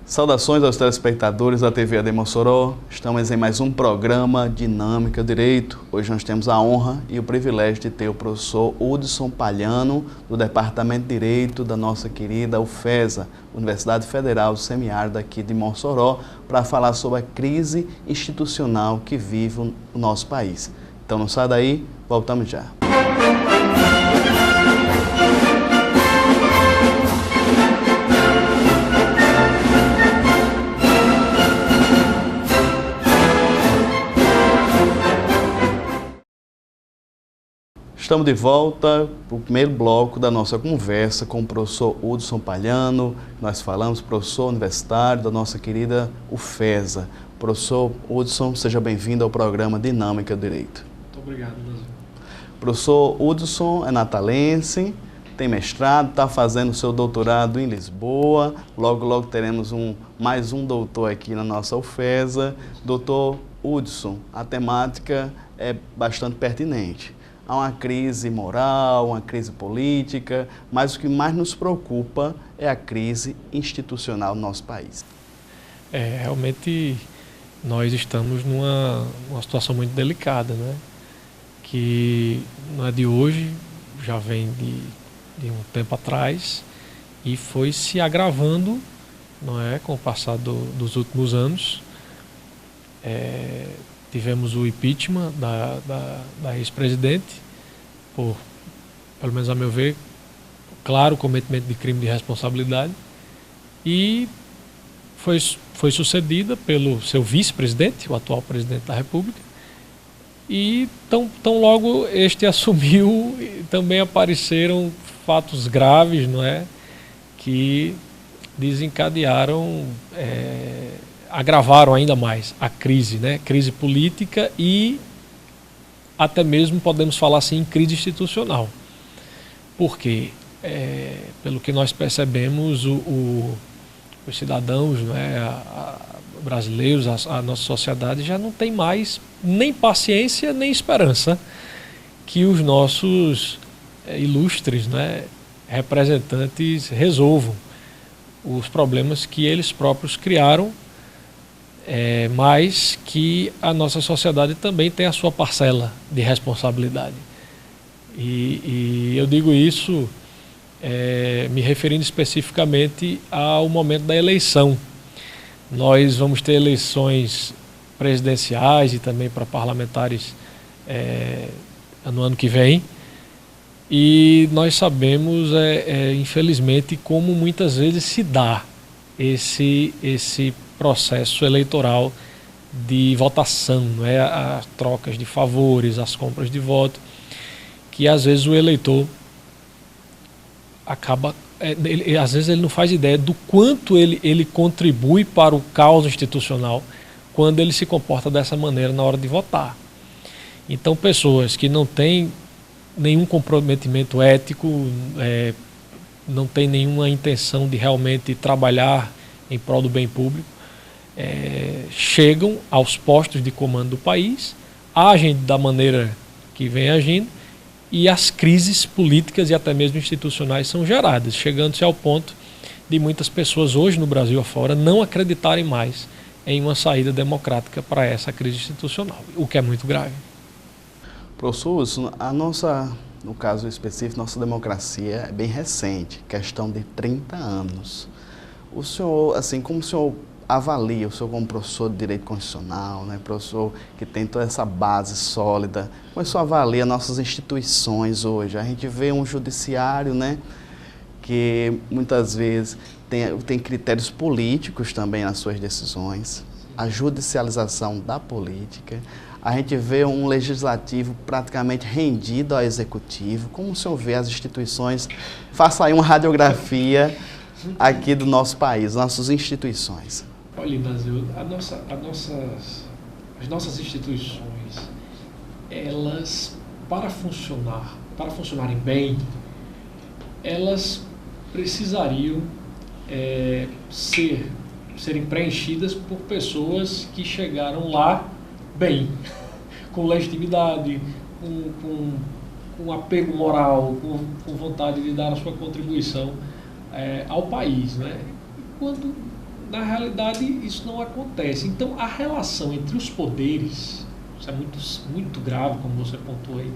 Saudações aos telespectadores da TV AD Mossoró. Estamos em mais um programa Dinâmica Direito. Hoje nós temos a honra e o privilégio de ter o professor Hudson Palhano, do Departamento de Direito da nossa querida UFESA, Universidade Federal do Semiárido aqui de Mossoró, para falar sobre a crise institucional que vive o nosso país. Então não sai daí, voltamos já. Estamos de volta para o primeiro bloco da nossa conversa com o professor Hudson Palhano. Nós falamos, professor universitário da nossa querida UFESA. Professor Hudson, seja bem-vindo ao programa Dinâmica Direito. Muito obrigado, Brasil. Professor Hudson é natalense, tem mestrado, está fazendo seu doutorado em Lisboa. Logo teremos mais um doutor aqui na nossa UFESA. Doutor Hudson, a temática é bastante pertinente. Há uma crise moral, uma crise política, mas o que mais nos preocupa é a crise institucional no nosso país. Realmente nós estamos numa situação muito delicada, né? Que não é de hoje, já vem de um tempo atrás e foi se agravando, não é, com o passar dos últimos anos. Tivemos o impeachment da ex-presidente por, pelo menos a meu ver, claro cometimento de crime de responsabilidade, e foi sucedida pelo seu vice-presidente, o atual presidente da República, e tão logo este assumiu, também apareceram fatos graves, não é, que desencadearam, agravaram ainda mais a crise, né? Crise política e até mesmo podemos falar assim em crise institucional. Porque, pelo que nós percebemos, os cidadãos, né, brasileiros, a nossa sociedade já não tem mais nem paciência nem esperança que os nossos ilustres, né, representantes resolvam os problemas que eles próprios criaram, mas que a nossa sociedade também tem a sua parcela de responsabilidade. E eu digo isso me referindo especificamente ao momento da eleição. Nós vamos ter eleições presidenciais e também para parlamentares no ano que vem, e nós sabemos, infelizmente, como muitas vezes se dá esse processo eleitoral de votação, não é? As trocas de favores, as compras de voto, que às vezes o eleitor acaba, às vezes ele não faz ideia do quanto ele contribui para o caos institucional quando ele se comporta dessa maneira na hora de votar. Então, pessoas que não têm nenhum comprometimento ético, não têm nenhuma intenção de realmente trabalhar em prol do bem público, chegam aos postos de comando do país, agem da maneira que vem agindo, e as crises políticas e até mesmo institucionais são geradas, chegando-se ao ponto de muitas pessoas hoje no Brasil afora não acreditarem mais em uma saída democrática para essa crise institucional, o que é muito grave. Professor, no caso específico, nossa democracia é bem recente, questão de 30 anos. O senhor, assim, como o senhor avalia, o senhor como professor de Direito Constitucional, né, professor que tem toda essa base sólida, como o senhor avalia nossas instituições hoje? A gente vê um judiciário, né, que muitas vezes tem critérios políticos também nas suas decisões, a judicialização da política. A gente vê um legislativo praticamente rendido ao executivo. Como o senhor vê as instituições? Faça aí uma radiografia aqui do nosso país, nossas instituições. Olha, Brasil, as nossas instituições, elas, para funcionarem bem, elas precisariam serem preenchidas por pessoas que chegaram lá bem, com legitimidade, com apego moral, com vontade de dar a sua contribuição ao país, né? Quando na realidade, isso não acontece. Então, a relação entre os poderes, isso é muito grave, como você pontuou aí,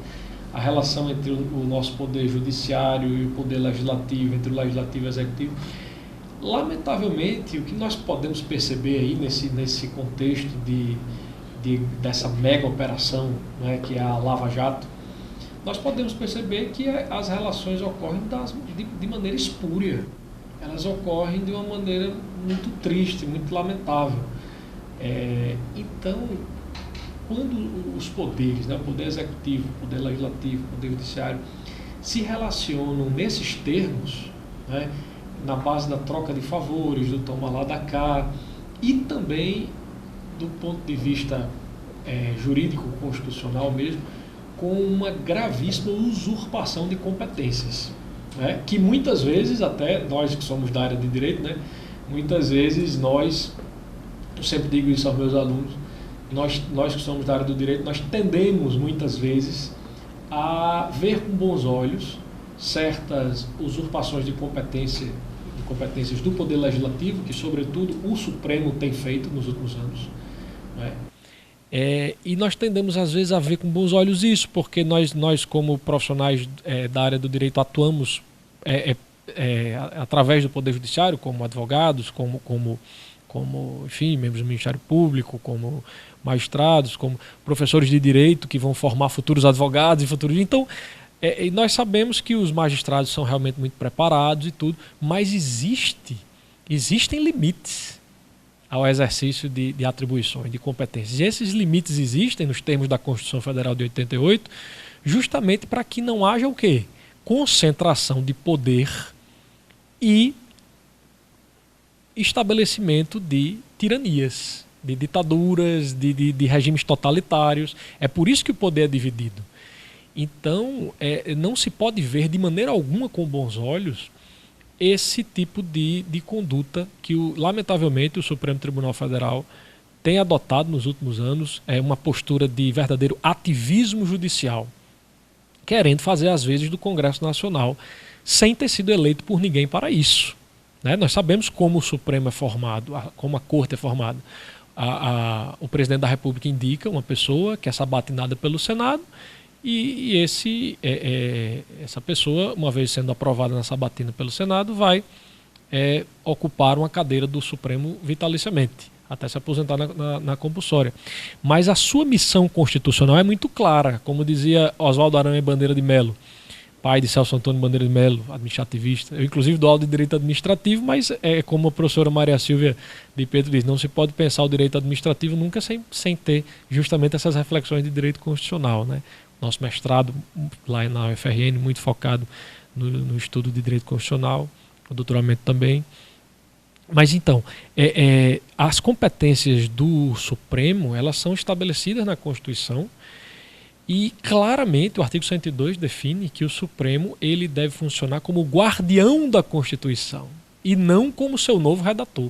a relação entre o nosso poder judiciário e o poder legislativo, entre o legislativo e o executivo, lamentavelmente, o que nós podemos perceber aí nesse contexto dessa mega operação, né, que é a Lava Jato, nós podemos perceber que as relações ocorrem de maneira espúria. Elas ocorrem de uma maneira muito triste, muito lamentável. Então, quando os poderes, né, o poder executivo, o poder legislativo, o poder judiciário, se relacionam nesses termos, né, na base da troca de favores, do toma lá da cá, e também do ponto de vista jurídico, constitucional mesmo, com uma gravíssima usurpação de competências, né, que muitas vezes, até nós que somos da área de direito, né, muitas vezes eu sempre digo isso aos meus alunos, nós que somos da área do direito, nós tendemos muitas vezes a ver com bons olhos certas usurpações de competências do Poder Legislativo, que sobretudo o Supremo tem feito nos últimos anos, né? E nós tendemos às vezes a ver com bons olhos isso, porque nós como profissionais da área do direito atuamos através do Poder Judiciário, como advogados, como enfim, membros do Ministério Público, como magistrados, como professores de direito que vão formar futuros advogados e futuros... Então, e nós sabemos que os magistrados são realmente muito preparados e tudo, mas existem limites ao exercício de atribuições, de competências. E esses limites existem nos termos da Constituição Federal de 88, justamente para que não haja o quê? Concentração de poder e estabelecimento de tiranias, de ditaduras, de regimes totalitários. É por isso que o poder é dividido. Então, não se pode ver de maneira alguma com bons olhos esse tipo de conduta que, lamentavelmente, o Supremo Tribunal Federal tem adotado nos últimos anos, uma postura de verdadeiro ativismo judicial, querendo fazer às vezes do Congresso Nacional, sem ter sido eleito por ninguém para isso. Né? Nós sabemos como o Supremo é formado, como a Corte é formada. O presidente da República indica uma pessoa que é sabatinada pelo Senado, e essa pessoa, uma vez sendo aprovada na sabatina pelo Senado, vai ocupar uma cadeira do Supremo vitaliciamente, até se aposentar na compulsória. Mas a sua missão constitucional é muito clara, como dizia Oswaldo Aranha Bandeira de Melo, pai de Celso Antônio Bandeira de Melo, administrativista. Eu, inclusive, dou aula de direito administrativo, mas como a professora Maria Silvia de Pedro diz, não se pode pensar o direito administrativo nunca sem ter justamente essas reflexões de direito constitucional, né? Nosso mestrado lá na UFRN, muito focado no estudo de direito constitucional, o doutoramento também. Mas então, as competências do Supremo, elas são estabelecidas na Constituição e claramente o artigo 102 define que o Supremo ele deve funcionar como guardião da Constituição e não como seu novo redator.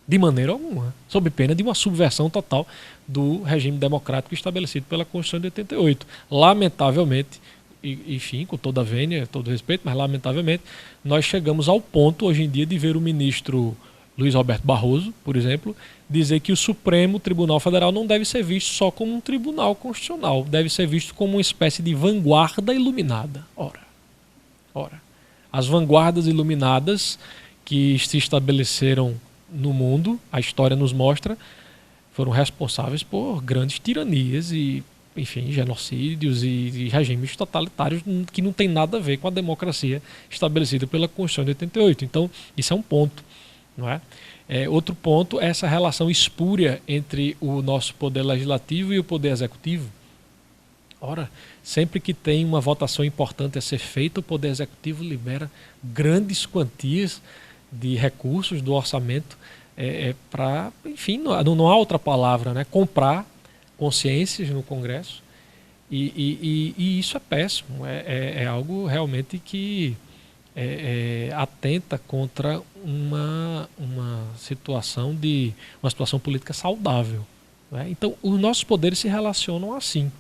De maneira alguma, sob pena de uma subversão total do regime democrático estabelecido pela Constituição de 88. Lamentavelmente, enfim, com toda a vênia, todo respeito, mas lamentavelmente, nós chegamos ao ponto hoje em dia de ver o ministro Luiz Roberto Barroso, por exemplo, dizer que o Supremo Tribunal Federal não deve ser visto só como um tribunal constitucional, deve ser visto como uma espécie de vanguarda iluminada. Ora, as vanguardas iluminadas que se estabeleceram no mundo, a história nos mostra, foram responsáveis por grandes tiranias e, enfim, genocídios e regimes totalitários que não tem nada a ver com a democracia estabelecida pela Constituição de 88. Então, isso é um ponto, não é? Outro ponto é essa relação espúria entre o nosso poder legislativo e o poder executivo. Ora, sempre que tem uma votação importante a ser feita, o poder executivo libera grandes quantias de recursos do orçamento para, enfim, não há outra palavra, né? Comprar consciências no Congresso e isso é péssimo, é algo realmente que atenta contra uma situação política saudável, né? Então, os nossos poderes se relacionam assim,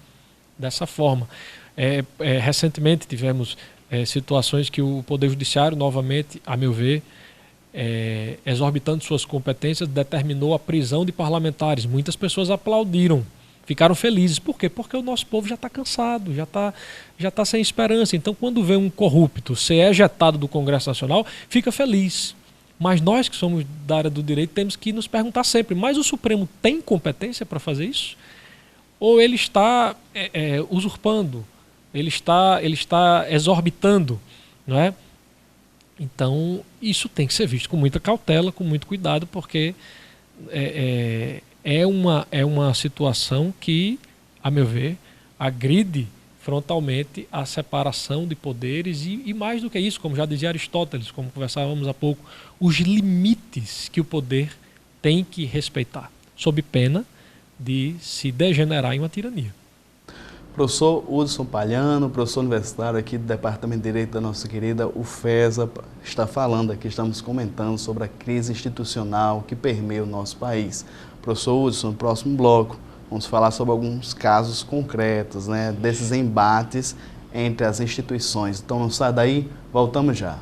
dessa forma. Recentemente tivemos situações que o Poder Judiciário, novamente, a meu ver, exorbitando suas competências, determinou a prisão de parlamentares. Muitas pessoas aplaudiram, ficaram felizes. Por quê? Porque o nosso povo já está cansado, já tá sem esperança. Então, quando vê um corrupto ser ejetado do Congresso Nacional, fica feliz. Mas nós que somos da área do direito temos que nos perguntar sempre, mas o Supremo tem competência para fazer isso? Ou ele está usurpando, ele está exorbitando, não é? Então, isso tem que ser visto com muita cautela, com muito cuidado, porque é uma situação que, a meu ver, agride frontalmente a separação de poderes e mais do que isso, como já dizia Aristóteles, como conversávamos há pouco, os limites que o poder tem que respeitar, sob pena de se degenerar em uma tirania. Professor Hudson Palhano, professor universitário aqui do Departamento de Direito da nossa querida UFESA, está falando aqui, estamos comentando sobre a crise institucional que permeia o nosso país. Professor Hudson, no próximo bloco, vamos falar sobre alguns casos concretos, né, desses embates entre as instituições. Então não sai daí, voltamos já.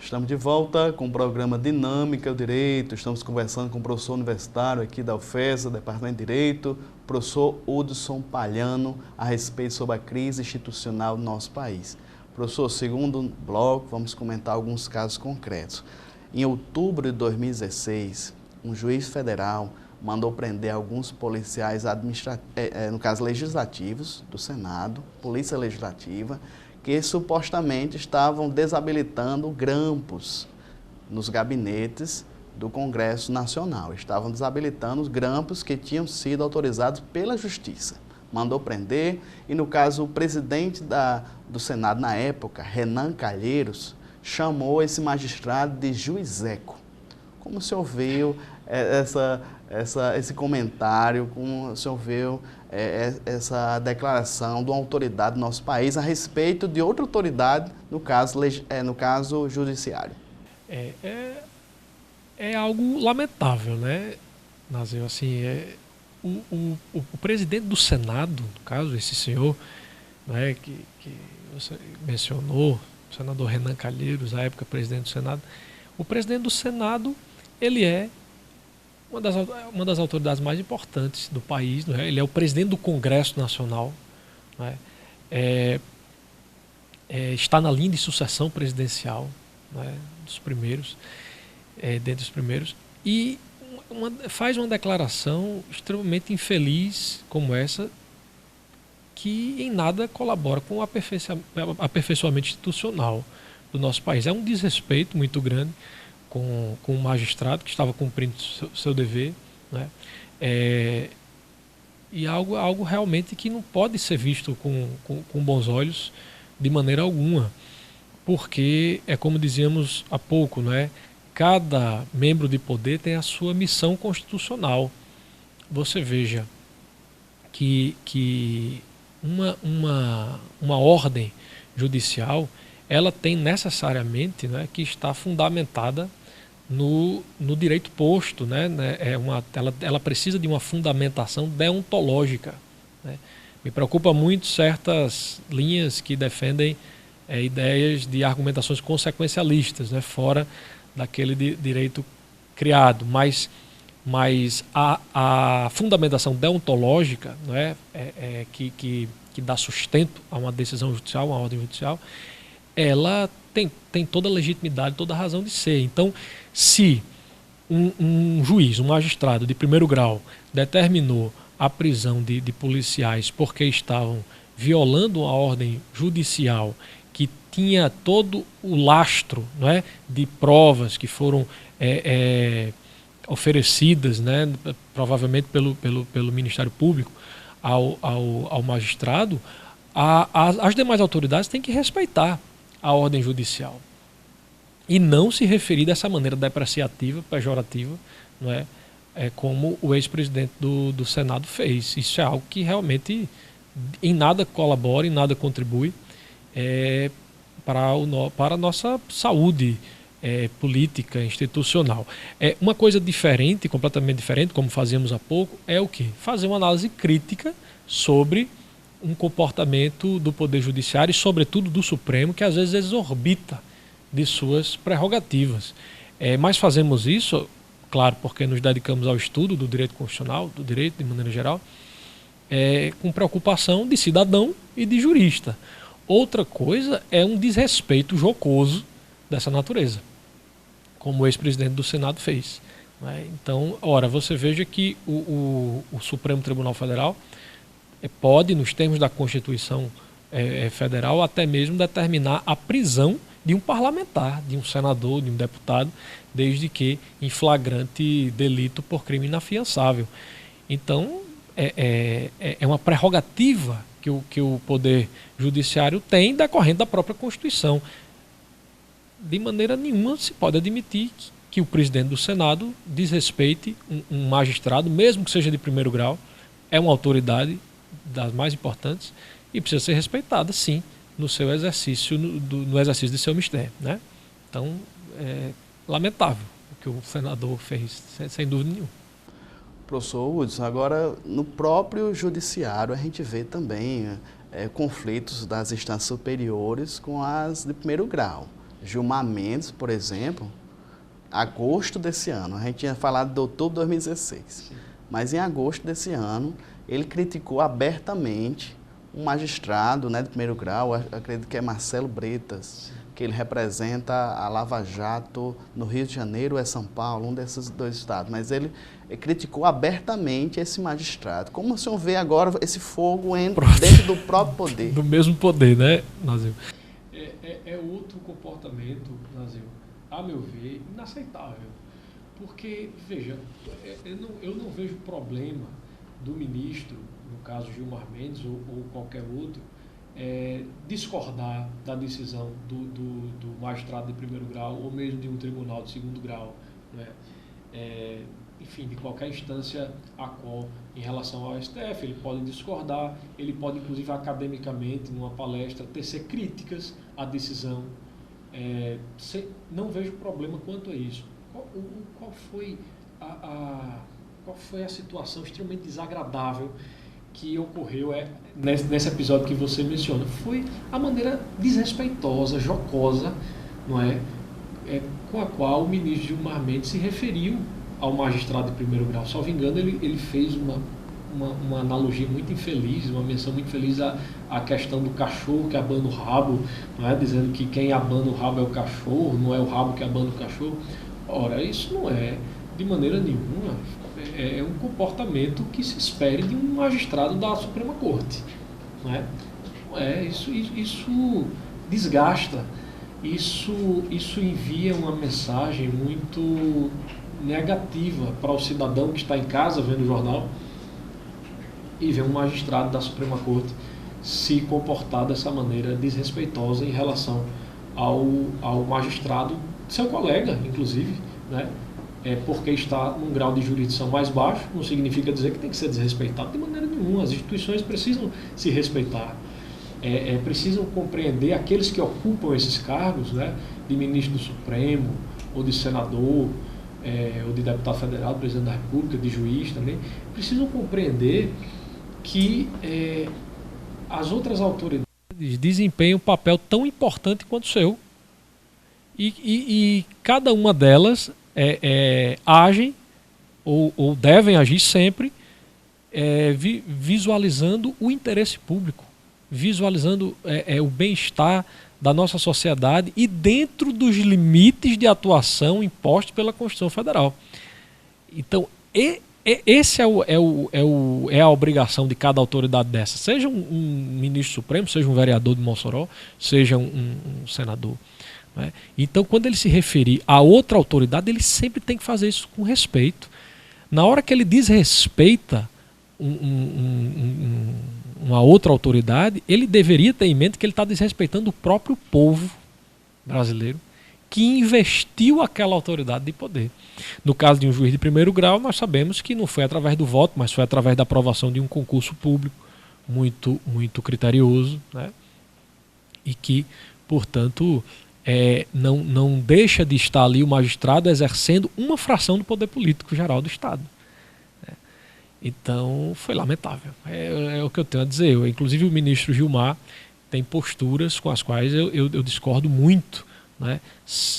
Estamos de volta com o programa Dinâmica do Direito. Estamos conversando com o professor universitário aqui da UFESA, Departamento de Direito, professor Hudson Palhano, a respeito sobre a crise institucional do nosso país. Professor, segundo bloco, vamos comentar alguns casos concretos. Em outubro de 2016, um juiz federal mandou prender alguns policiais no caso legislativos do Senado, Polícia Legislativa, que supostamente estavam desabilitando grampos nos gabinetes do Congresso Nacional. Estavam desabilitando os grampos que tinham sido autorizados pela Justiça. Mandou prender e, no caso, o presidente do Senado na época, Renan Calheiros, chamou esse magistrado de juizeco. Como o senhor viu esse comentário, como o senhor viu essa declaração de uma autoridade do nosso país a respeito de outra autoridade, no caso judiciário? É algo lamentável, né, Nazil? Assim, o presidente do Senado, no caso, esse senhor, né, que você mencionou, o senador Renan Calheiros, à época presidente do Senado, o presidente do Senado, ele é uma das autoridades mais importantes do país, não é? Ele é o presidente do Congresso Nacional, não é? Está na linha de sucessão presidencial, não é? Dos primeiros, dentre os primeiros, e faz uma declaração extremamente infeliz como essa, que em nada colabora com o aperfeiçoamento institucional do nosso país. É um desrespeito muito grande com o magistrado que estava cumprindo seu dever, né? E algo realmente que não pode ser visto com bons olhos de maneira alguma, porque é como dizíamos há pouco, não é? Cada membro de poder tem a sua missão constitucional. Você veja que uma ordem judicial, ela tem necessariamente, né, que estar fundamentada no direito posto, né? Ela precisa de uma fundamentação deontológica, né? Me preocupa muito certas linhas que defendem ideias de argumentações consequencialistas, né, fora daquele direito criado, mas a fundamentação deontológica, não é, que dá sustento a uma decisão judicial, uma ordem judicial, ela tem toda a legitimidade, toda a razão de ser. Então, se um juiz, um magistrado de primeiro grau determinou a prisão de policiais porque estavam violando uma ordem judicial que tinha todo o lastro, não é, de provas que foram oferecidas, né, provavelmente pelo Ministério Público ao magistrado, as demais autoridades têm que respeitar a ordem judicial e não se referir dessa maneira depreciativa, pejorativa, não é, como o ex-presidente do Senado fez. Isso é algo que realmente em nada colabora, em nada contribui para a nossa saúde política, institucional. Uma coisa diferente, completamente diferente, como fazíamos há pouco, é o quê? Fazer uma análise crítica sobre um comportamento do Poder Judiciário e, sobretudo, do Supremo, que às vezes exorbita de suas prerrogativas. Mas fazemos isso, claro, porque nos dedicamos ao estudo do direito constitucional, do direito de maneira geral, com preocupação de cidadão e de jurista. Outra coisa é um desrespeito jocoso dessa natureza, como o ex-presidente do Senado fez. Então, ora, você veja que o Supremo Tribunal Federal pode, nos termos da Constituição Federal, até mesmo determinar a prisão de um parlamentar, de um senador, de um deputado, desde que em flagrante delito por crime inafiançável. Então, é uma prerrogativa que o Poder Judiciário tem decorrente da própria Constituição. De maneira nenhuma se pode admitir que o presidente do Senado desrespeite um magistrado, mesmo que seja de primeiro grau. É uma autoridade das mais importantes e precisa ser respeitada, sim, no seu exercício, no exercício de seu mistério, né? Então, é lamentável o que o senador fez, sem dúvida nenhuma. Professor Hudson, agora no próprio judiciário a gente vê também conflitos das instâncias superiores com as de primeiro grau. Gilmar Mendes, por exemplo, agosto desse ano, a gente tinha falado de outubro de 2016, sim, mas em agosto desse ano ele criticou abertamente um magistrado, né, de primeiro grau, acredito que é Marcelo Bretas, sim, que ele representa a Lava Jato no Rio de Janeiro ou São Paulo, um desses dois estados, mas ele criticou abertamente esse magistrado. Como o senhor vê agora esse fogo dentro do próprio poder? Do mesmo poder, né, Nazil? É outro comportamento, Nazil, a meu ver, inaceitável. Porque, veja, eu não vejo problema do ministro, no caso Gilmar Mendes ou qualquer outro, discordar da decisão do magistrado de primeiro grau ou mesmo de um tribunal de segundo grau, né? Enfim, de qualquer instância a qual em relação ao STF, ele pode discordar, ele pode inclusive academicamente, numa palestra, tecer críticas à decisão. Não vejo problema quanto a isso. Qual foi a situação extremamente desagradável que ocorreu nesse episódio que você menciona? Foi a maneira desrespeitosa, jocosa, não é? Com a qual o ministro Gilmar Mendes se referiu ao magistrado de primeiro grau. Salvo engano, ele fez uma analogia muito infeliz, uma menção muito infeliz à questão do cachorro que abana o rabo, não é? Dizendo que quem abana o rabo é o cachorro, não é o rabo que abana o cachorro. Ora, isso não é, de maneira nenhuma, é um comportamento que se espere de um magistrado da Suprema Corte, não é? Isso desgasta, isso envia uma mensagem muito negativa para o cidadão que está em casa vendo o jornal e vê um magistrado da Suprema Corte se comportar dessa maneira desrespeitosa em relação ao magistrado, seu colega, inclusive, né? Porque está num grau de jurisdição mais baixo, não significa dizer que tem que ser desrespeitado de maneira nenhuma. As instituições precisam se respeitar, precisam compreender aqueles que ocupam esses cargos, né, de ministro do Supremo, ou de senador, ou de deputado federal, presidente da República, de juiz também, precisam compreender que as outras autoridades desempenham um papel tão importante quanto o seu. E cada uma delas agem ou devem agir sempre visualizando o interesse público, visualizando o bem-estar da nossa sociedade e dentro dos limites de atuação impostos pela Constituição Federal. Então, esse é a obrigação de cada autoridade dessa, seja um ministro supremo, seja um vereador de Mossoró, seja um senador. Né? Então, quando ele se referir a outra autoridade, ele sempre tem que fazer isso com respeito. Na hora que ele desrespeita uma outra autoridade, ele deveria ter em mente que ele está desrespeitando o próprio povo brasileiro que investiu aquela autoridade de poder. No caso de um juiz de primeiro grau, nós sabemos que não foi através do voto, mas foi através da aprovação de um concurso público muito, muito criterioso, né? E que, portanto, não deixa de estar ali o magistrado exercendo uma fração do poder político geral do Estado. Então, foi lamentável. É o que eu tenho a dizer. Inclusive, o ministro Gilmar tem posturas com as quais eu discordo muito. Né?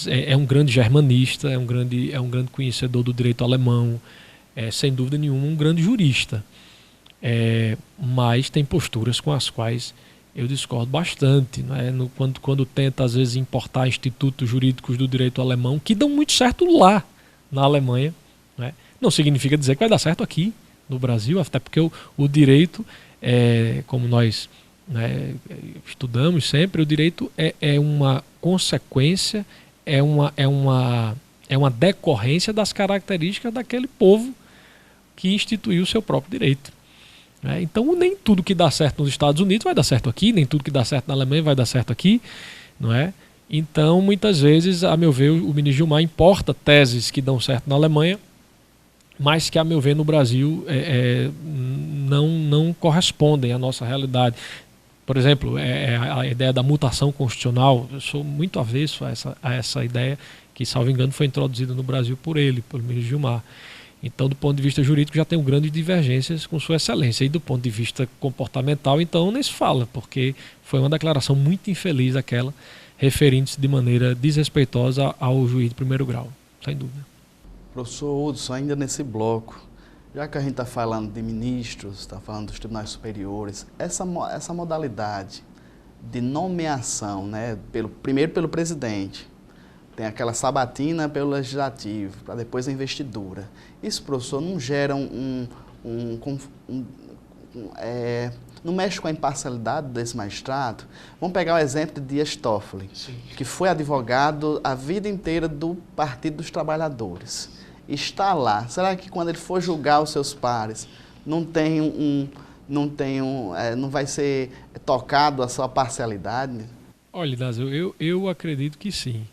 É um grande germanista, é um grande conhecedor do direito alemão, sem dúvida nenhuma um grande jurista. Mas tem posturas com as quais eu discordo bastante. Né? Quando tenta, às vezes, importar institutos jurídicos do direito alemão, que dão muito certo lá na Alemanha. Né? Não significa dizer que vai dar certo aqui no Brasil, até porque o direito, como nós, né, estudamos sempre, o direito é uma consequência, é uma decorrência das características daquele povo que instituiu o seu próprio direito. Né? Então, nem tudo que dá certo nos Estados Unidos vai dar certo aqui, nem tudo que dá certo na Alemanha vai dar certo aqui. Não é? Então, muitas vezes, a meu ver, o ministro Gilmar importa teses que dão certo na Alemanha, mas que, a meu ver, no Brasil não correspondem à nossa realidade. Por exemplo, a ideia da mutação constitucional, eu sou muito avesso a essa ideia, que, salvo engano, foi introduzida no Brasil pelo ministro Gilmar. Então, do ponto de vista jurídico, já tenho grandes divergências com Sua Excelência. E do ponto de vista comportamental, então, nem se fala, porque foi uma declaração muito infeliz aquela, referindo-se de maneira desrespeitosa ao juiz de primeiro grau, sem dúvida. Professor Hudson, ainda nesse bloco, já que a gente está falando de ministros, está falando dos tribunais superiores, essa modalidade de nomeação, né, primeiro pelo presidente, tem aquela sabatina pelo legislativo, para depois a investidura. Isso, professor, não gera não mexe com a imparcialidade desse magistrado? Vamos pegar o exemplo de Dias Toffoli, que foi advogado a vida inteira do Partido dos Trabalhadores. Está lá. Será que quando ele for julgar os seus pares, não vai ser tocado a sua parcialidade? Olha, Inácio, eu acredito que sim.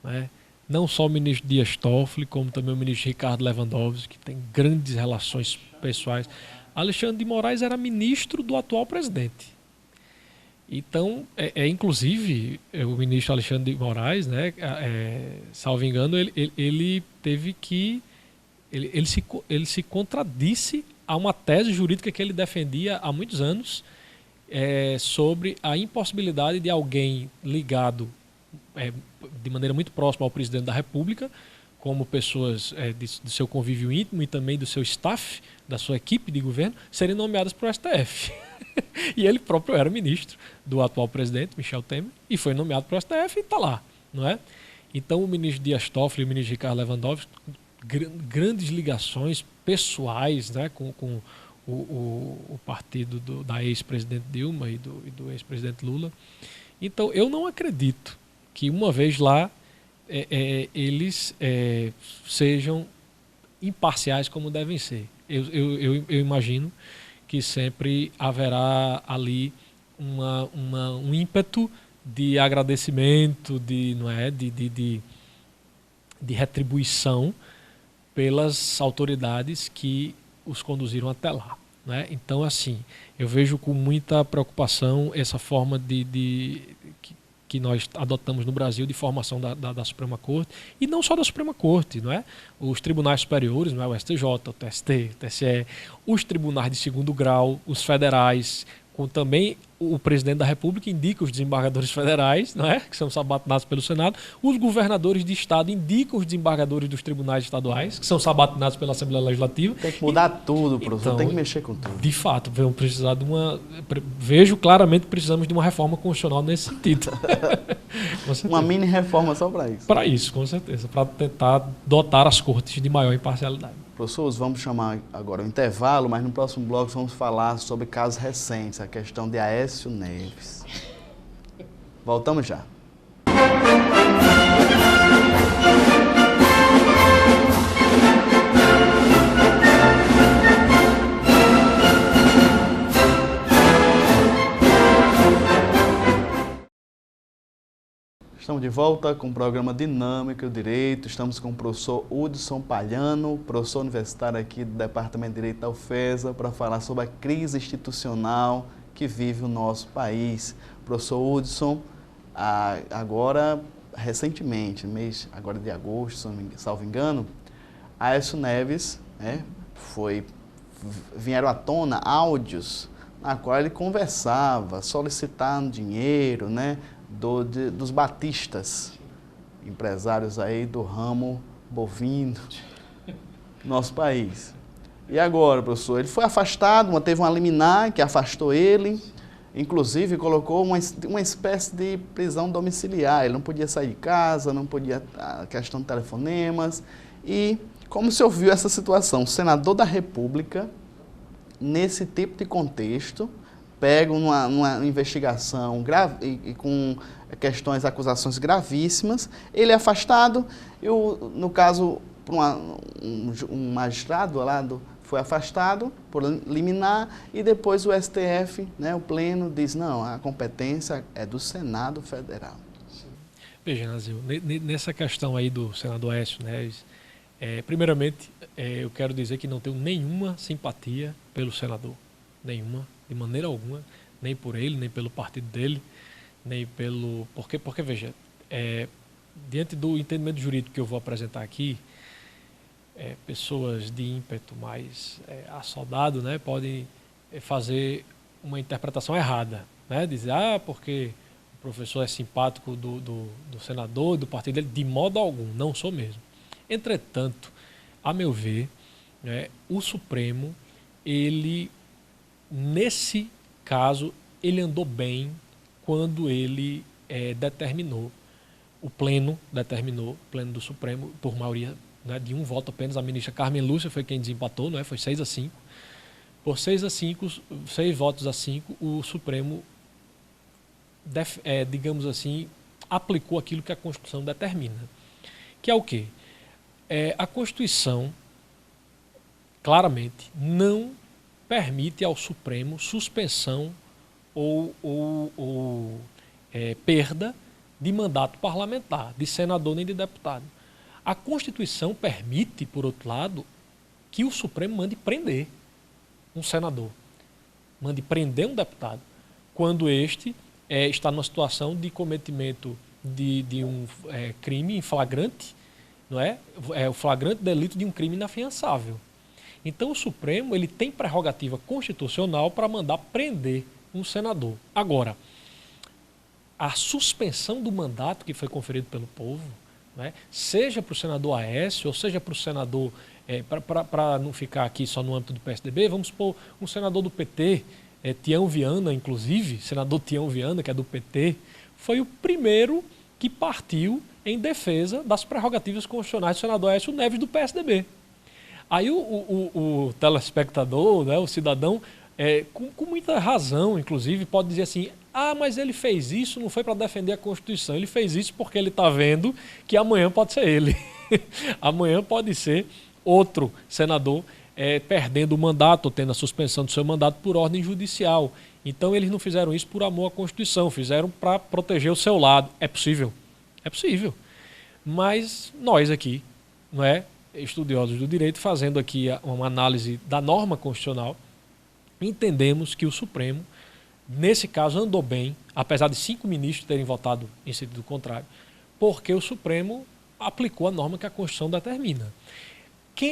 Né? Não só o ministro Dias Toffoli, como também o ministro Ricardo Lewandowski, que tem grandes relações pessoais. Alexandre de Moraes era ministro do atual presidente. Então, inclusive, o ministro Alexandre de Moraes, né, salvo engano, ele teve que... Ele se contradisse a uma tese jurídica que ele defendia há muitos anos sobre a impossibilidade de alguém ligado de maneira muito próxima ao presidente da República, como pessoas de seu convívio íntimo e também do seu staff, da sua equipe de governo, serem nomeadas para o STF. E ele próprio era ministro do atual presidente, Michel Temer, e foi nomeado para o STF e está lá. Não é? Então, o ministro Dias Toffoli e o ministro Ricardo Lewandowski, grandes ligações pessoais, né, com o partido da ex-presidente Dilma e do ex-presidente Lula. Então, eu não acredito que, uma vez lá, eles sejam imparciais como devem ser. Eu imagino que sempre haverá ali um ímpeto de agradecimento, de retribuição pelas autoridades que os conduziram até lá. Né? Então, assim, eu vejo com muita preocupação essa forma que nós adotamos no Brasil de formação da Suprema Corte, e não só da Suprema Corte, não é? Os tribunais superiores, não é? O STJ, o TST, o TSE, os tribunais de segundo grau, os federais, com também o presidente da República indica os desembargadores federais, não é? Que são sabatinados pelo Senado, os governadores de estado indicam os desembargadores dos tribunais estaduais, que são sabatinados pela Assembleia Legislativa. Tem que mudar tudo, professor, então, tem que mexer com tudo. De fato, vejo claramente que precisamos de uma reforma constitucional nesse sentido. Uma mini reforma só para isso. Para isso, com certeza, para tentar dotar as cortes de maior imparcialidade. Professores, vamos chamar agora o intervalo, mas no próximo bloco vamos falar sobre casos recentes, a questão de Aécio Neves. Voltamos já. Estamos de volta com o programa Dinâmica e o Direito. Estamos com o professor Hudson Palhano, professor universitário aqui do Departamento de Direito da UFESA, para falar sobre a crise institucional que vive o nosso país. Professor Hudson, agora recentemente, no mês agora de agosto, salvo engano, Aécio Neves, né, vieram à tona áudios na qual ele conversava, solicitando dinheiro, né, dos batistas, empresários aí do ramo bovino do nosso país. E agora, professor, ele foi afastado, teve uma liminar que afastou ele, inclusive colocou uma espécie de prisão domiciliar. Ele não podia sair de casa, não podia, a questão de telefonemas. E como se ouviu essa situação? O senador da República, nesse tipo de contexto, pega numa investigação grave e com questões, acusações gravíssimas, ele é afastado, no caso, um magistrado lá foi afastado por liminar e depois o STF, né, o Pleno, diz, não, a competência é do Senado Federal. Veja, Nazil, nessa questão aí do senador Aécio Neves, primeiramente, eu quero dizer que não tenho nenhuma simpatia pelo senador, nenhuma, de maneira alguma, nem por ele, nem pelo partido dele, nem pelo... Porque veja, diante do entendimento jurídico que eu vou apresentar aqui, pessoas de ímpeto mais assodado, né, podem fazer uma interpretação errada, né, dizer, porque o professor é simpático do senador, do partido dele, de modo algum, não sou mesmo. Entretanto, a meu ver, né, o Supremo, ele, nesse caso, ele andou bem quando ele determinou, o Pleno determinou, o Pleno do Supremo, por maioria, né, de um voto apenas, a ministra Carmen Lúcia foi quem desempatou, né, foi 6-5. Por 6 votos a 5, o Supremo, digamos assim, aplicou aquilo que a Constituição determina. Que é o quê? A Constituição, claramente, não permite ao Supremo suspensão ou perda de mandato parlamentar, de senador nem de deputado. A Constituição permite, por outro lado, que o Supremo mande prender um senador, mande prender um deputado, quando este está numa situação de cometimento de um crime em flagrante, não é? O flagrante delito de um crime inafiançável. Então o Supremo ele tem prerrogativa constitucional para mandar prender um senador. Agora, a suspensão do mandato que foi conferido pelo povo, né, seja para o senador Aécio, ou seja para o senador, para não ficar aqui só no âmbito do PSDB, vamos supor um senador do PT, Tião Viana, inclusive, senador Tião Viana, que é do PT, foi o primeiro que partiu em defesa das prerrogativas constitucionais do senador Aécio Neves do PSDB. Aí o telespectador, né, o cidadão, com muita razão, inclusive, pode dizer assim, mas ele fez isso, não foi para defender a Constituição, ele fez isso porque ele está vendo que amanhã pode ser ele. Amanhã pode ser outro senador perdendo o mandato, ou tendo a suspensão do seu mandato por ordem judicial. Então eles não fizeram isso por amor à Constituição, fizeram para proteger o seu lado. É possível? É possível. Mas nós aqui, não é, estudiosos do direito, fazendo aqui uma análise da norma constitucional, entendemos que o Supremo, nesse caso, andou bem, apesar de 5 ministros terem votado em sentido contrário, porque o Supremo aplicou a norma que a Constituição determina.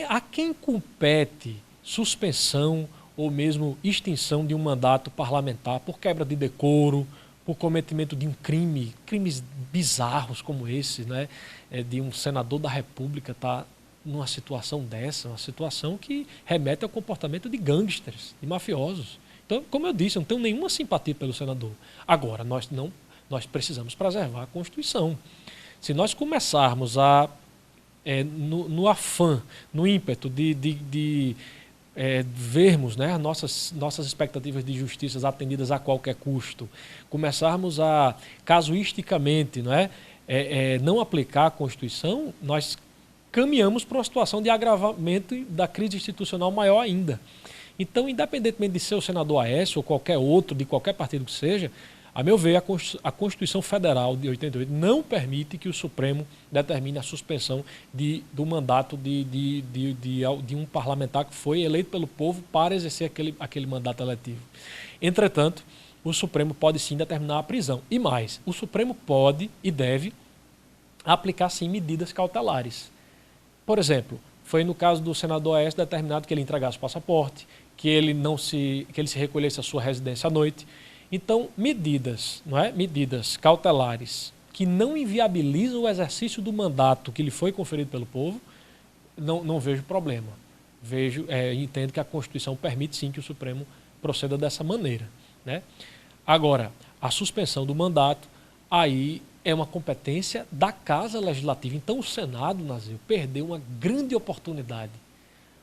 A quem compete suspensão ou mesmo extinção de um mandato parlamentar por quebra de decoro, por cometimento de um crime, crimes bizarros como esse, né, de um senador da República estar numa situação dessa, uma situação que remete ao comportamento de gangsters, de mafiosos. Então, como eu disse, eu não tenho nenhuma simpatia pelo senador. Agora, nós precisamos preservar a Constituição. Se nós começarmos a, no afã, no ímpeto de vermos, né, nossas expectativas de justiça atendidas a qualquer custo, começarmos a, casuisticamente, não aplicar a Constituição, nós caminhamos para uma situação de agravamento da crise institucional maior ainda. Então, independentemente de ser o senador Aécio ou qualquer outro, de qualquer partido que seja, a meu ver, a Constituição Federal de 88 não permite que o Supremo determine a suspensão do mandato de um parlamentar que foi eleito pelo povo para exercer aquele mandato eletivo. Entretanto, o Supremo pode sim determinar a prisão. E mais, o Supremo pode e deve aplicar sim medidas cautelares. Por exemplo, foi no caso do senador Aécio determinado que ele entregasse o passaporte, que ele se recolhesse à sua residência à noite. Então, medidas cautelares que não inviabilizam o exercício do mandato que lhe foi conferido pelo povo, não vejo problema. Entendo que a Constituição permite sim que o Supremo proceda dessa maneira, né? Agora, a suspensão do mandato, aí é uma competência da Casa Legislativa. Então o Senado, Nazil, perdeu uma grande oportunidade.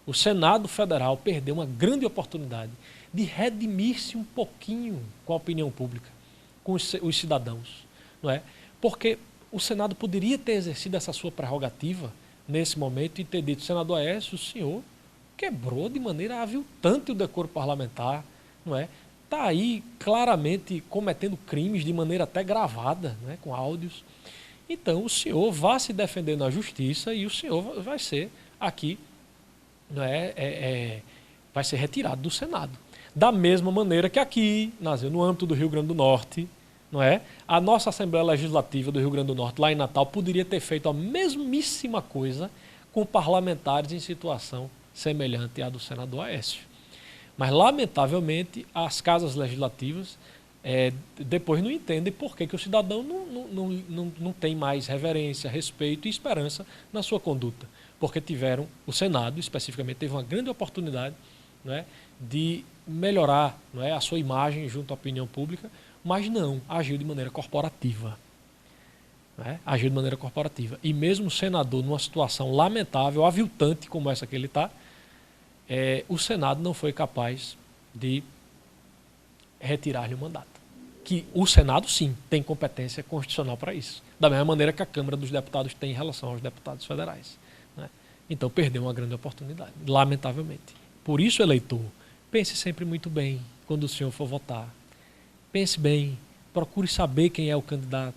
O Senado Federal perdeu uma grande oportunidade de redimir-se um pouquinho com a opinião pública, com os cidadãos, não é? Porque o Senado poderia ter exercido essa sua prerrogativa nesse momento e ter dito: senador Aécio, o senhor quebrou de maneira aviltante o decoro parlamentar, não é? Está aí claramente cometendo crimes de maneira até gravada, né, com áudios. Então o senhor vá se defender na justiça e o senhor vai ser aqui, não vai ser retirado do Senado. Da mesma maneira que aqui, no âmbito do Rio Grande do Norte, não é? A nossa Assembleia Legislativa do Rio Grande do Norte, lá em Natal, poderia ter feito a mesmíssima coisa com parlamentares em situação semelhante à do senador Aécio. Mas, lamentavelmente, as casas legislativas depois não entendem por que o cidadão não tem mais reverência, respeito e esperança na sua conduta. Porque o Senado, especificamente, teve uma grande oportunidade, não é, de melhorar, não é, a sua imagem junto à opinião pública, mas não, agiu de maneira corporativa. Não é? Agiu de maneira corporativa. E mesmo o senador, numa situação lamentável, aviltante como essa que ele está, o Senado não foi capaz de retirar-lhe o mandato. Que o Senado, sim, tem competência constitucional para isso. Da mesma maneira que a Câmara dos Deputados tem em relação aos deputados federais. Né? Então, perdeu uma grande oportunidade, lamentavelmente. Por isso, eleitor, pense sempre muito bem quando o senhor for votar. Pense bem, procure saber quem é o candidato,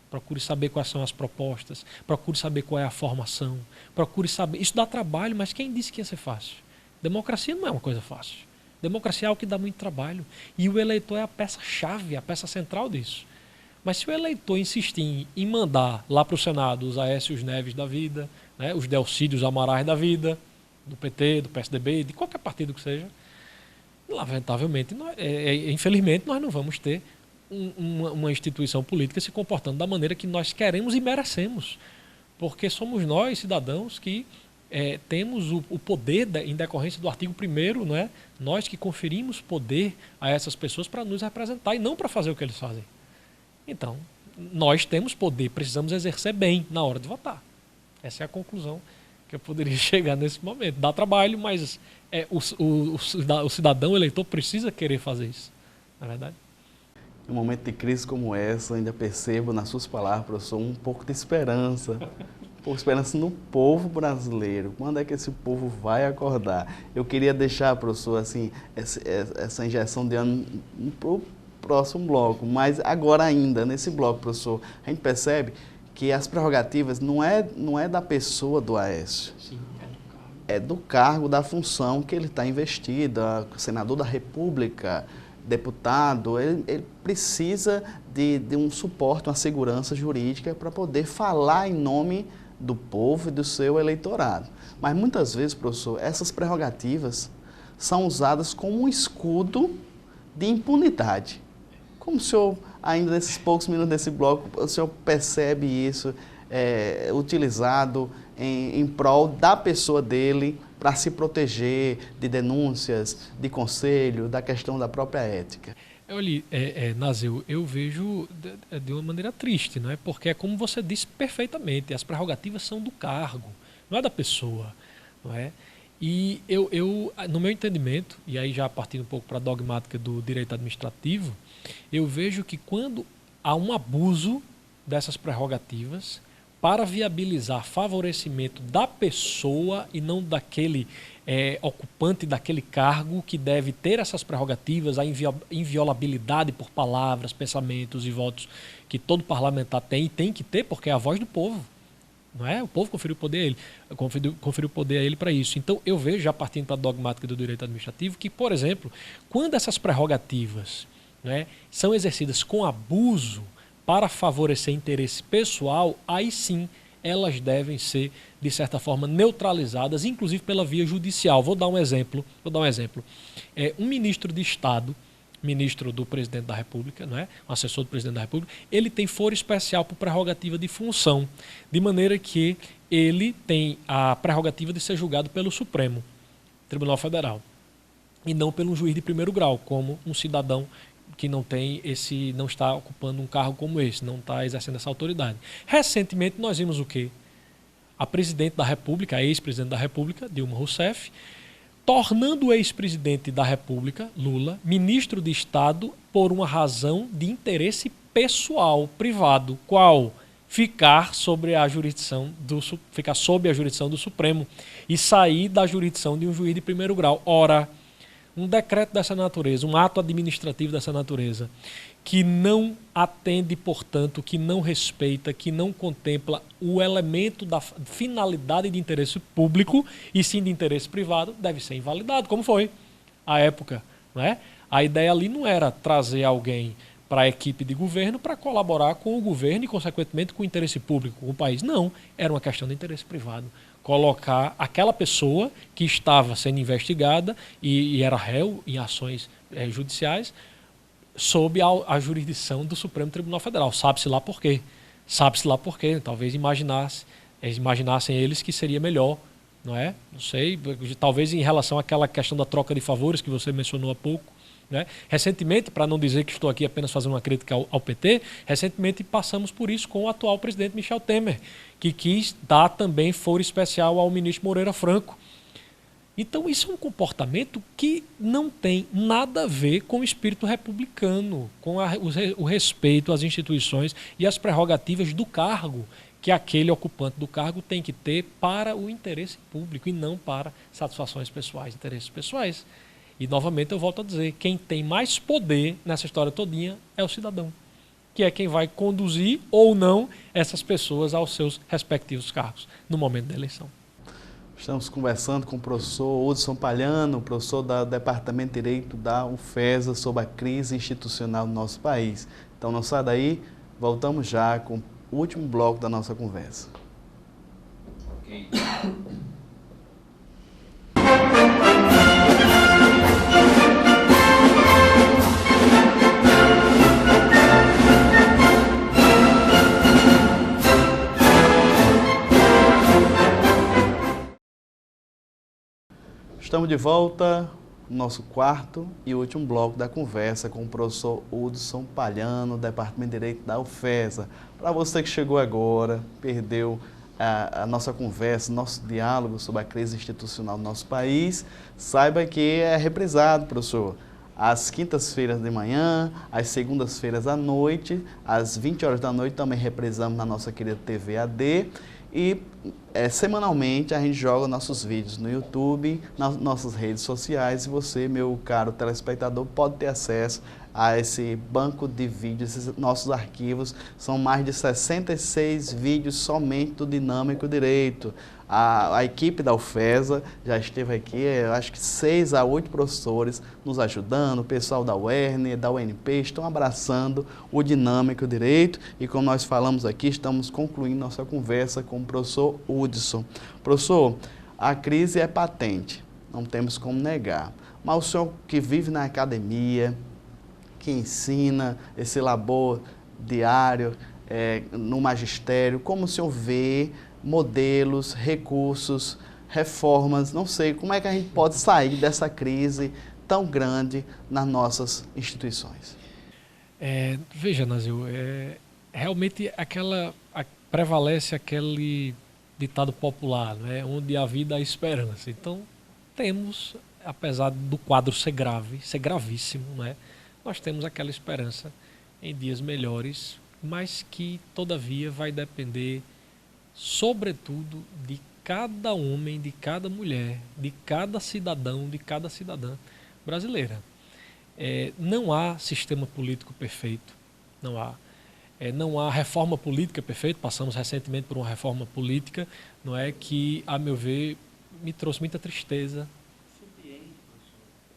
procure saber quais são as propostas, procure saber qual é a formação, procure saber. Isso dá trabalho, mas quem disse que ia ser fácil? Democracia não é uma coisa fácil. Democracia é algo que dá muito trabalho. E o eleitor é a peça-chave, a peça central disso. Mas se o eleitor insistir em mandar lá para o Senado os Aécios Neves da vida, né, os Delcídios Amarais da vida, do PT, do PSDB, de qualquer partido que seja, lamentavelmente, infelizmente, nós não vamos ter uma instituição política se comportando da maneira que nós queremos e merecemos. Porque somos nós, cidadãos, que temos o poder, em decorrência do artigo 1º, não é? Nós que conferimos poder a essas pessoas para nos representar e não para fazer o que eles fazem. Então, nós temos poder, precisamos exercer bem na hora de votar. Essa é a conclusão que eu poderia chegar nesse momento. Dá trabalho, mas o cidadão, o eleitor, precisa querer fazer isso. Não é verdade? Em um momento de crise como essa, eu ainda percebo nas suas palavras, professor, um pouco de esperança. Por esperança no povo brasileiro. Quando é que esse povo vai acordar? Eu queria deixar, professor, assim, essa injeção de ânimo para o próximo bloco, mas agora ainda, nesse bloco, professor, a gente percebe que as prerrogativas não é da pessoa do Aécio. Sim, é do cargo, da função que ele está investido, senador da República, deputado, ele precisa de um suporte, uma segurança jurídica para poder falar em nome do povo e do seu eleitorado. Mas muitas vezes, professor, essas prerrogativas são usadas como um escudo de impunidade. Como o senhor, ainda nesses poucos minutos desse bloco, o senhor percebe isso utilizado em prol da pessoa dele para se proteger de denúncias, de conselho, da questão da própria ética? Olha, Nazil, eu vejo de uma maneira triste, não é? Porque é como você disse perfeitamente, as prerrogativas são do cargo, não é da pessoa, não é? E eu, no meu entendimento, e aí já partindo um pouco para a dogmática do direito administrativo, eu vejo que quando há um abuso dessas prerrogativas para viabilizar favorecimento da pessoa e não daquele ocupante daquele cargo que deve ter essas prerrogativas, a inviolabilidade por palavras, pensamentos e votos que todo parlamentar tem e tem que ter, porque é a voz do povo. Não é? O povo conferiu poder a ele, conferiu poder a ele para isso. Então eu vejo, já partindo para a dogmática do direito administrativo, que, por exemplo, quando essas prerrogativas, né, são exercidas com abuso para favorecer interesse pessoal, aí sim elas devem ser, de certa forma, neutralizadas, inclusive pela via judicial. Vou dar um exemplo. Um ministro de Estado, ministro do presidente da República, não é? Um assessor do presidente da República, ele tem foro especial por prerrogativa de função, de maneira que ele tem a prerrogativa de ser julgado pelo Supremo Tribunal Federal e não pelo juiz de primeiro grau, como um cidadão que não está ocupando um cargo como esse, não está exercendo essa autoridade. Recentemente nós vimos o quê? A presidente da República, a ex-presidente da República, Dilma Rousseff, tornando o ex-presidente da República, Lula, ministro de Estado por uma razão de interesse pessoal, privado. Qual? Ficar sob a jurisdição do Supremo e sair da jurisdição de um juiz de primeiro grau. Ora, um decreto dessa natureza, um ato administrativo dessa natureza, que não atende, portanto, que não respeita, que não contempla o elemento da finalidade de interesse público e sim de interesse privado, deve ser invalidado, como foi à época, não é? A ideia ali não era trazer alguém para a equipe de governo para colaborar com o governo e, consequentemente, com o interesse público, com o país. Não, era uma questão de interesse privado. Colocar aquela pessoa que estava sendo investigada e era réu em ações judiciais sob a jurisdição do Supremo Tribunal Federal. Sabe-se lá por quê. Talvez imaginassem eles que seria melhor, não é? Não sei, talvez em relação àquela questão da troca de favores que você mencionou há pouco. Né? Recentemente, para não dizer que estou aqui apenas fazendo uma crítica ao PT, recentemente passamos por isso com o atual presidente Michel Temer, que quis dar também foro especial ao ministro Moreira Franco. Então isso é um comportamento que não tem nada a ver com o espírito republicano, com o respeito às instituições e às prerrogativas do cargo que aquele ocupante do cargo tem que ter para o interesse público e não para satisfações pessoais, interesses pessoais. E, novamente, eu volto a dizer, quem tem mais poder nessa história todinha é o cidadão, que é quem vai conduzir ou não essas pessoas aos seus respectivos cargos no momento da eleição. Estamos conversando com o professor Hudson Palhano, professor do Departamento de Direito da UFESA, sobre a crise institucional no nosso país. Então, não sai daí, voltamos já com o último bloco da nossa conversa. Ok. Estamos de volta no nosso quarto e último bloco da conversa com o professor Hudson Palhano, Departamento de Direito da UFESA. Para você que chegou agora, perdeu a nossa conversa, nosso diálogo sobre a crise institucional do nosso país, saiba que é reprisado, professor, às quintas-feiras de manhã, às segundas-feiras à noite, às 20 horas da noite também reprisamos na nossa querida TV AD. E semanalmente a gente joga nossos vídeos no YouTube, nas nossas redes sociais, e você, meu caro telespectador, pode ter acesso a esse banco de vídeos, esses nossos arquivos. São mais de 66 vídeos somente do Dinâmico Direito. A equipe da UFESA já esteve aqui, eu acho que 6 a 8 professores nos ajudando, o pessoal da UERN, da UNP, estão abraçando o Dinâmico Direito, e como nós falamos aqui, estamos concluindo nossa conversa com o professor Hudson. Professor, a crise é patente, não temos como negar, mas o senhor que vive na academia, que ensina esse labor diário no magistério, como o senhor vê modelos, recursos, reformas, não sei, como é que a gente pode sair dessa crise tão grande nas nossas instituições? Veja, Nazil, realmente prevalece aquele ditado popular, né, onde a vida há esperança. Então, temos, apesar do quadro ser grave, ser gravíssimo, né, nós temos aquela esperança em dias melhores, mas que, todavia, vai depender, sobretudo, de cada homem, de cada mulher, de cada cidadão, de cada cidadã brasileira. Não há sistema político perfeito, não há reforma política perfeita. Passamos recentemente por uma reforma política, não é, que, a meu ver, me trouxe muita tristeza. Surpreende,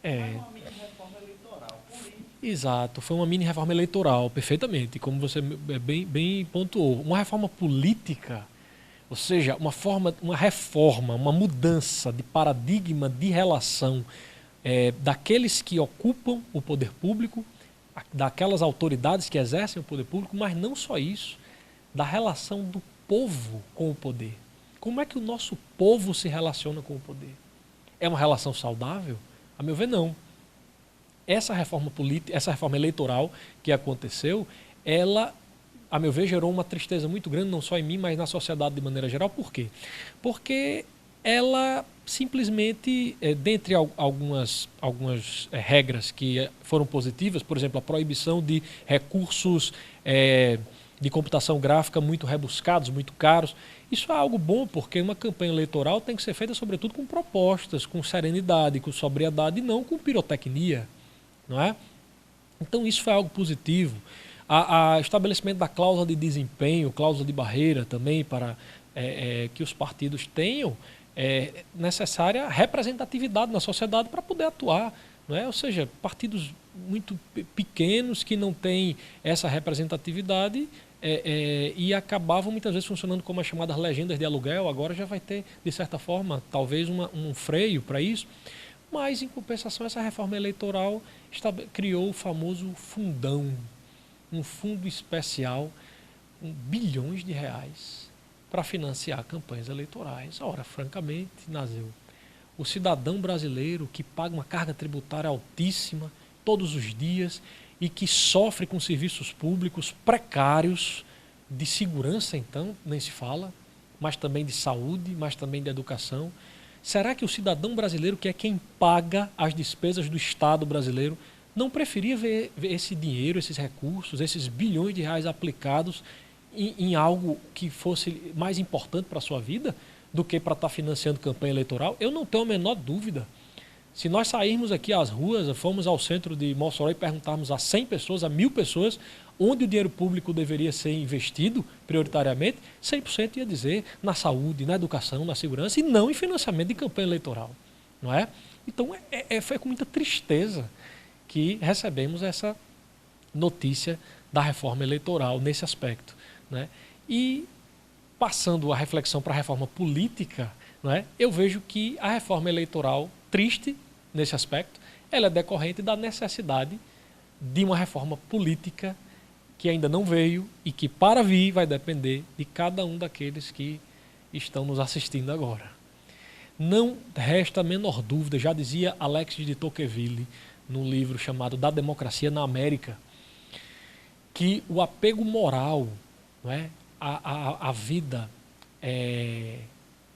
professor. Reforma eleitoral, política. Exato, foi uma mini reforma eleitoral, perfeitamente, como você bem pontuou. Uma reforma política, ou seja, uma reforma, uma mudança de paradigma de relação daqueles que ocupam o poder público, daquelas autoridades que exercem o poder público, mas não só isso, da relação do povo com o poder. Como é que o nosso povo se relaciona com o poder? É uma relação saudável? A meu ver, não. Essa reforma política, essa reforma eleitoral que aconteceu, ela, a meu ver, gerou uma tristeza muito grande, não só em mim, mas na sociedade de maneira geral. Por quê? Porque ela simplesmente, dentre algumas regras que foram positivas, por exemplo, a proibição de recursos de computação gráfica muito rebuscados, muito caros. Isso é algo bom, porque uma campanha eleitoral tem que ser feita, sobretudo, com propostas, com serenidade, com sobriedade, e não com pirotecnia, não é? Então, isso foi algo positivo. O estabelecimento da cláusula de desempenho, cláusula de barreira também, para que os partidos tenham necessária representatividade na sociedade para poder atuar. Não é? Ou seja, partidos muito pequenos que não têm essa representatividade e acabavam muitas vezes funcionando como as chamadas legendas de aluguel. Agora já vai ter, de certa forma, talvez um freio para isso. Mas, em compensação, essa reforma eleitoral criou o famoso fundão, um fundo especial com bilhões de reais para financiar campanhas eleitorais. Ora, francamente, Nazil, o cidadão brasileiro que paga uma carga tributária altíssima todos os dias e que sofre com serviços públicos precários, de segurança, então, nem se fala, mas também de saúde, mas também de educação. Será que o cidadão brasileiro, que é quem paga as despesas do Estado brasileiro, não preferia ver esse dinheiro, esses recursos, esses bilhões de reais aplicados em algo que fosse mais importante para a sua vida do que para estar financiando campanha eleitoral? Eu não tenho a menor dúvida. Se nós sairmos aqui às ruas, formos ao centro de Mossoró e perguntarmos a 100 pessoas, a 1000 pessoas, onde o dinheiro público deveria ser investido prioritariamente, 100% ia dizer na saúde, na educação, na segurança e não em financiamento de campanha eleitoral. Não é? Então, foi com muita tristeza que recebemos essa notícia da reforma eleitoral nesse aspecto. Né? E, passando a reflexão para a reforma política, não é? Eu vejo que a reforma eleitoral, triste nesse aspecto, ela é decorrente da necessidade de uma reforma política que ainda não veio e que, para vir, vai depender de cada um daqueles que estão nos assistindo agora. Não resta a menor dúvida, já dizia Alexis de Tocqueville, num livro chamado Da Democracia na América, que o apego moral, não é, a vida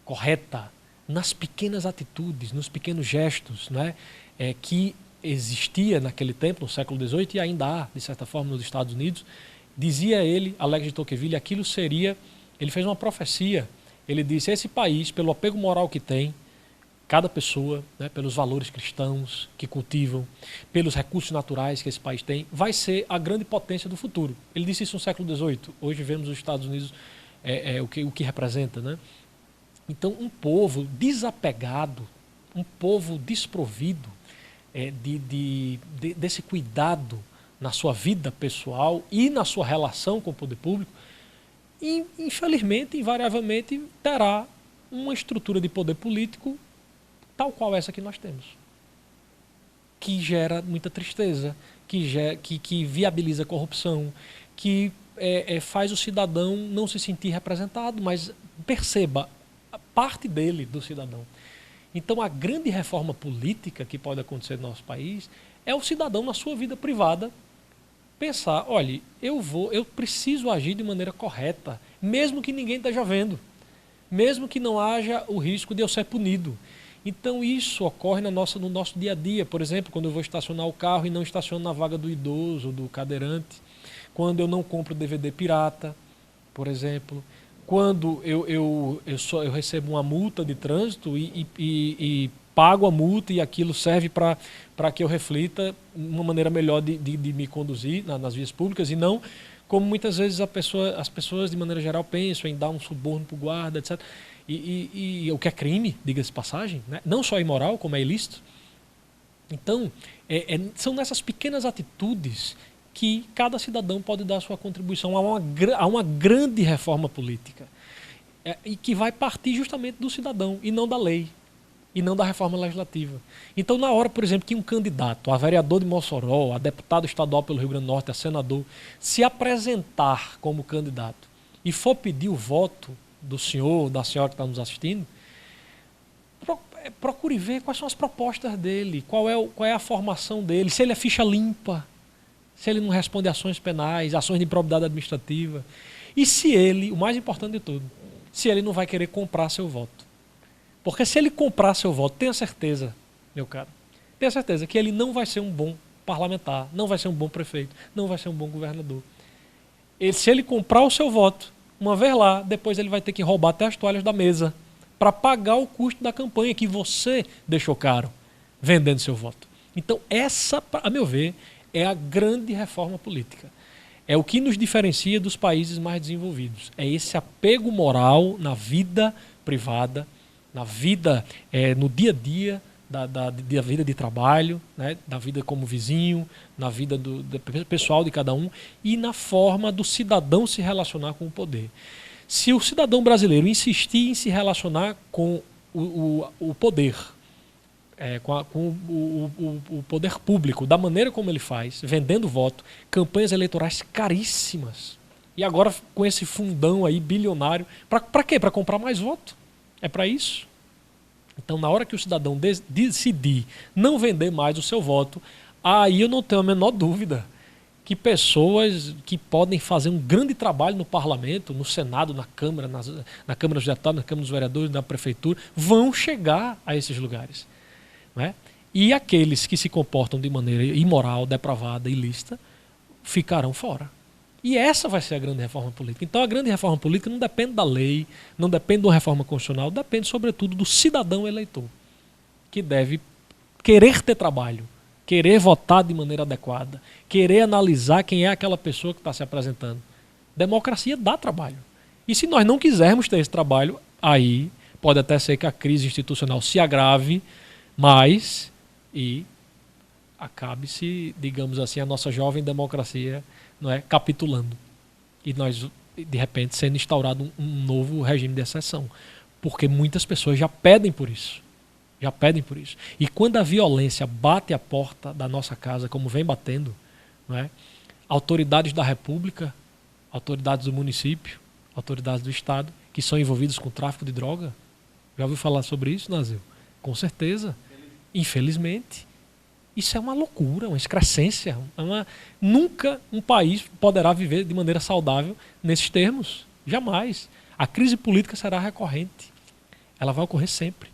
correta, nas pequenas atitudes, nos pequenos gestos, não é, que existia naquele tempo, no século XVIII, e ainda há, de certa forma, nos Estados Unidos. Dizia ele, Alexis de Tocqueville, aquilo seria... Ele fez uma profecia. Ele disse, esse país, pelo apego moral que tem, cada pessoa, né, pelos valores cristãos que cultivam, pelos recursos naturais que esse país tem, vai ser a grande potência do futuro. Ele disse isso no século XVIII. Hoje vemos os Estados Unidos o que representa, né? Então, um povo desapegado, um povo desprovido desse cuidado na sua vida pessoal e na sua relação com o poder público, e, infelizmente, invariavelmente, terá uma estrutura de poder político tal qual essa que nós temos, que gera muita tristeza, que viabiliza a corrupção, que faz o cidadão não se sentir representado, mas perceba, parte dele, do cidadão. Então, a grande reforma política que pode acontecer no nosso país é o cidadão, na sua vida privada, pensar, olha, eu preciso agir de maneira correta, mesmo que ninguém esteja vendo, mesmo que não haja o risco de eu ser punido. Então, isso ocorre no nosso dia a dia. Por exemplo, quando eu vou estacionar o carro e não estaciono na vaga do idoso, do cadeirante, quando eu não compro DVD pirata, por exemplo, quando eu recebo uma multa de trânsito e pago a multa e aquilo serve para que eu reflita uma maneira melhor de me conduzir nas vias públicas, e não como muitas vezes as pessoas de maneira geral pensam em dar um suborno para o guarda, etc. E o que é crime, diga-se de passagem, né? Não só é imoral, como é ilícito. Então, São nessas pequenas atitudes que cada cidadão pode dar a sua contribuição a uma grande reforma política. E que vai partir justamente do cidadão e não da lei, e não da reforma legislativa. Então, na hora, por exemplo, que um candidato a vereador de Mossoró, a deputado estadual pelo Rio Grande do Norte, a senador, se apresentar como candidato e for pedir o voto do senhor, da senhora que está nos assistindo, procure ver quais são as propostas dele, qual é a formação dele, se ele é ficha limpa, se ele não responde a ações penais, ações de improbidade administrativa, e se ele, o mais importante de tudo, se ele não vai querer comprar seu voto. Porque se ele comprar seu voto, tenha certeza, meu caro, tenha certeza que ele não vai ser um bom parlamentar, não vai ser um bom prefeito, não vai ser um bom governador. Se ele comprar o seu voto, uma vez lá, depois ele vai ter que roubar até as toalhas da mesa para pagar o custo da campanha que você deixou caro, vendendo seu voto. Então essa, a meu ver, é a grande reforma política. É o que nos diferencia dos países mais desenvolvidos. É esse apego moral na vida privada, na vida, no dia a dia da vida de trabalho, né, da vida como vizinho, na vida do pessoal de cada um e na forma do cidadão se relacionar com o poder. Se o cidadão brasileiro insistir em se relacionar com o poder, com o poder público, da maneira como ele faz, vendendo voto, campanhas eleitorais caríssimas, e agora com esse fundão aí bilionário, para quê? Para comprar mais voto? É para isso? Então, na hora que o cidadão decidir não vender mais o seu voto, aí eu não tenho a menor dúvida que pessoas que podem fazer um grande trabalho no parlamento, no Senado, na Câmara, na Câmara dos Deputados, na Câmara dos Vereadores, na Prefeitura, vão chegar a esses lugares. Né? E aqueles que se comportam de maneira imoral, depravada, ilícita, ficarão fora. E essa vai ser a grande reforma política. Então a grande reforma política não depende da lei, não depende de uma reforma constitucional, depende sobretudo do cidadão eleitor, que deve querer ter trabalho, querer votar de maneira adequada, querer analisar quem é aquela pessoa que está se apresentando. Democracia dá trabalho. E se nós não quisermos ter esse trabalho, aí pode até ser que a crise institucional se agrave mais e acabe-se, digamos assim, a nossa jovem democracia, não é, capitulando. E nós, de repente, sendo instaurado um novo regime de exceção. Porque muitas pessoas já pedem por isso. Já pedem por isso. E quando a violência bate a porta da nossa casa, como vem batendo, não é, autoridades da República, autoridades do município, autoridades do Estado, que são envolvidos com tráfico de droga, já ouviu falar sobre isso, Nazil? Com certeza. Infelizmente. Isso é uma loucura, uma excrescência. Nunca um país poderá viver de maneira saudável nesses termos. Jamais. A crise política será recorrente. Ela vai ocorrer sempre.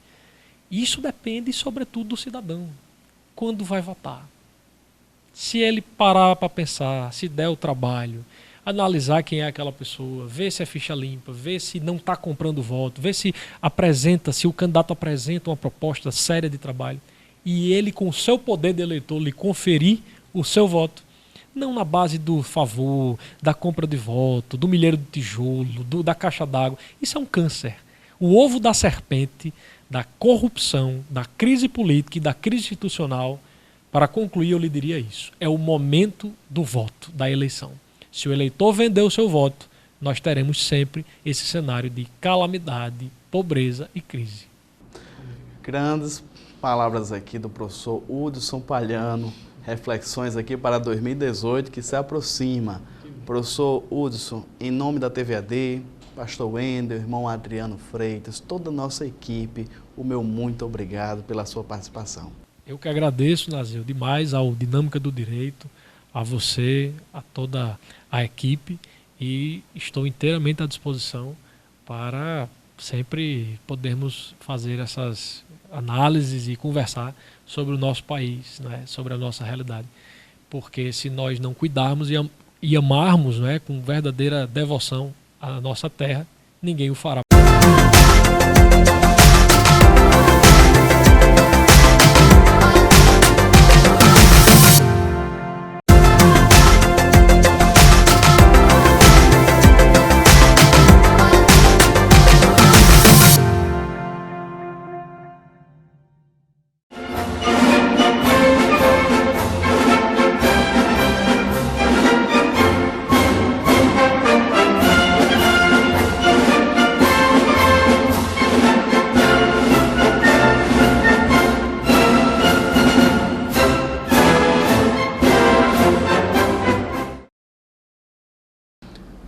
Isso depende, sobretudo, do cidadão. Quando vai votar? Se ele parar para pensar, se der o trabalho, analisar quem é aquela pessoa, ver se é ficha limpa, ver se não está comprando voto, ver se o candidato apresenta uma proposta séria de trabalho, e ele, com o seu poder de eleitor, lhe conferir o seu voto, não na base do favor, da compra de voto, do milheiro de tijolo, da caixa d'água. Isso é um câncer. O ovo da serpente, da corrupção, da crise política e da crise institucional, para concluir, eu lhe diria isso. É o momento do voto, da eleição. Se o eleitor vender o seu voto, nós teremos sempre esse cenário de calamidade, pobreza e crise. Grandes palavras aqui do professor Hudson Palhano, reflexões aqui para 2018 que se aproxima. Professor Hudson, em nome da TVAD, pastor Wendel, irmão Adriano Freitas, toda a nossa equipe, o meu muito obrigado pela sua participação. Eu que agradeço, Nazil, demais ao Dinâmica do Direito, a você, a toda a equipe, e estou inteiramente à disposição para sempre podermos fazer essas análises e conversar sobre o nosso país, né, sobre a nossa realidade. Porque se nós não cuidarmos e amarmos, né, com verdadeira devoção a nossa terra, ninguém o fará.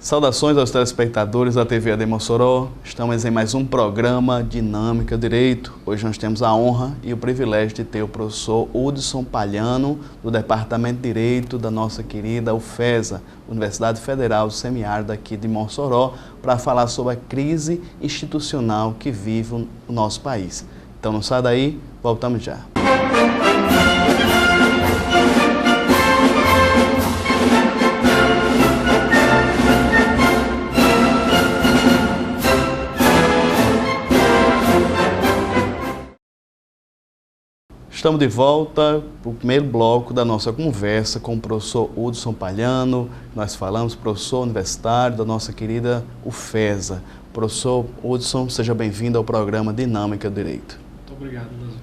Saudações aos telespectadores da TV AD Mossoró. Estamos em mais um programa Dinâmica Direito. Hoje nós temos a honra e o privilégio de ter o professor Hudson Palhano, do Departamento de Direito da nossa querida UFESA, Universidade Federal do Semiárido aqui de Mossoró, para falar sobre a crise institucional que vive o nosso país. Então não sai daí, voltamos já. Estamos de volta para o primeiro bloco da nossa conversa com o professor Hudson Palhano. Nós falamos, professor universitário da nossa querida UFESA. Professor Hudson, seja bem-vindo ao programa Dinâmica Direito. Muito obrigado, Brasil.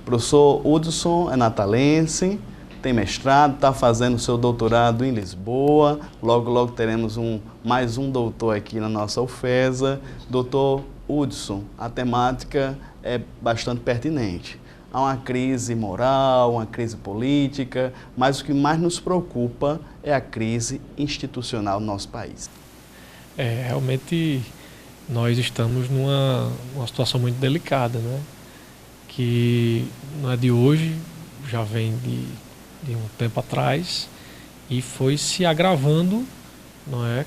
Professor Hudson é natalense, tem mestrado, está fazendo seu doutorado em Lisboa. Logo teremos mais um doutor aqui na nossa UFESA. Doutor Hudson, a temática é bastante pertinente. Há uma crise moral, uma crise política, mas o que mais nos preocupa é a crise institucional no nosso país. Realmente nós estamos numa situação muito delicada, né? Que não é de hoje, já vem de um tempo atrás e foi se agravando, não é?